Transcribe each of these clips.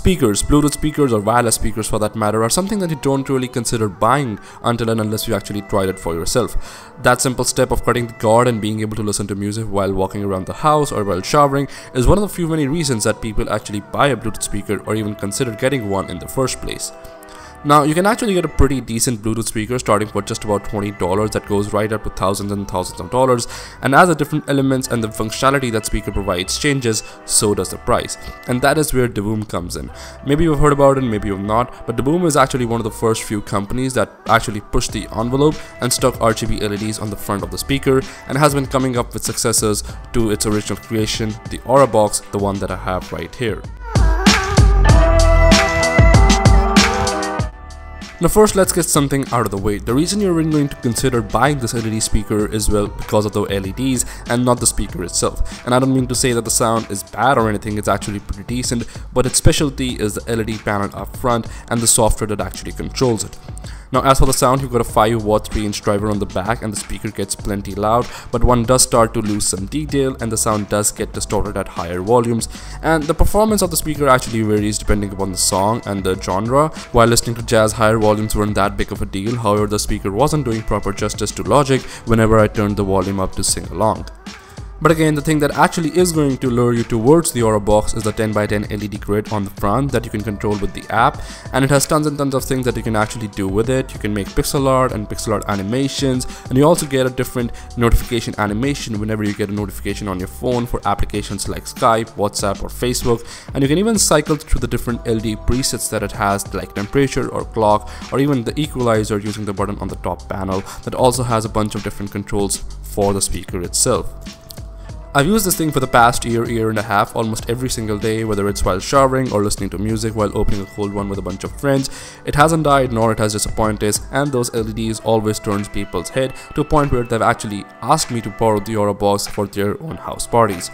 Speakers, Bluetooth speakers or wireless speakers for that matter, are something that you don't really consider buying until and unless you actually tried it for yourself. That simple step of cutting the cord and being able to listen to music while walking around the house or while showering is one of the few many reasons that people actually buy a Bluetooth speaker or even consider getting one in the first place. Now, you can actually get a pretty decent Bluetooth speaker starting for just about $20 that goes right up to thousands and thousands of dollars, and as the different elements and the functionality that speaker provides changes, so does the price. And that is where Devoom comes in. Maybe you've heard about it, maybe you've not, but Devoom is actually one of the first few companies that actually pushed the envelope and stuck RGB LEDs on the front of the speaker, and has been coming up with successors to its original creation, the Aura Box, the one that I have right here. Now first, let's get something out of the way. The reason you're really going to consider buying this LED speaker is, well, because of the LEDs and not the speaker itself. And I don't mean to say that the sound is bad or anything, it's actually pretty decent, but its specialty is the LED panel up front and the software that actually controls it. Now as for the sound, you've got a 5-watt 3-inch driver on the back and the speaker gets plenty loud, but one does start to lose some detail and the sound does get distorted at higher volumes, and the performance of the speaker actually varies depending upon the song and the genre. While listening to jazz, higher volumes weren't that big of a deal, however the speaker wasn't doing proper justice to Logic whenever I turned the volume up to sing along. But again, the thing that actually is going to lure you towards the Aura Box is the 10x10 LED grid on the front that you can control with the app, and it has tons and tons of things that you can actually do with it. You can make pixel art and pixel art animations, and you also get a different notification animation whenever you get a notification on your phone for applications like Skype, WhatsApp or Facebook, and you can even cycle through the different LED presets that it has, like temperature or clock or even the equalizer using the button on the top panel that also has a bunch of different controls for the speaker itself. I've used this thing for the past year and a half almost every single day, whether it's while showering or listening to music while opening a cold one with a bunch of friends. It hasn't died nor it has disappointed, and those LEDs always turns people's head to a point where they've actually asked me to borrow the Aura Box for their own house parties.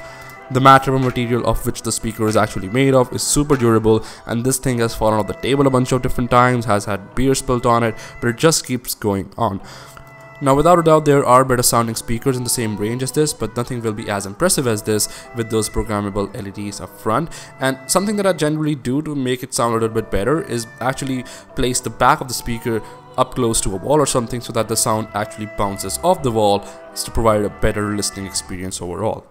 The matte rubber material of which the speaker is actually made of is super durable, and this thing has fallen off the table a bunch of different times, has had beer spilt on it, but it just keeps going on. Now without a doubt there are better sounding speakers in the same range as this, but nothing will be as impressive as this with those programmable LEDs up front. And something that I generally do to make it sound a little bit better is actually place the back of the speaker up close to a wall or something so that the sound actually bounces off the wall to provide a better listening experience overall.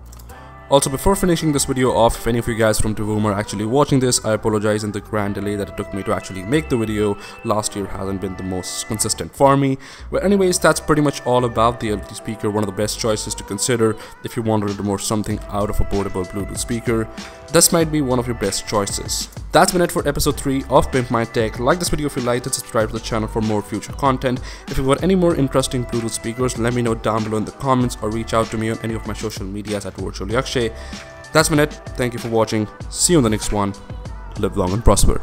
Also, before finishing this video off, if any of you guys from Devoom are actually watching this, I apologize in the grand delay that it took me to actually make the video. Last year hasn't been the most consistent for me. But anyways, that's pretty much all about the LED speaker, one of the best choices to consider if you wanted more something out of a portable Bluetooth speaker. This might be one of your best choices. That's been it for episode 3 of Pimp My Tech. Like this video if you liked it, subscribe to the channel for more future content. If you've got any more interesting Bluetooth speakers, let me know down below in the comments or reach out to me on any of my social medias at Virtual Yakshay. That's been it. Thank you for watching. See you on the next one. Live long and prosper.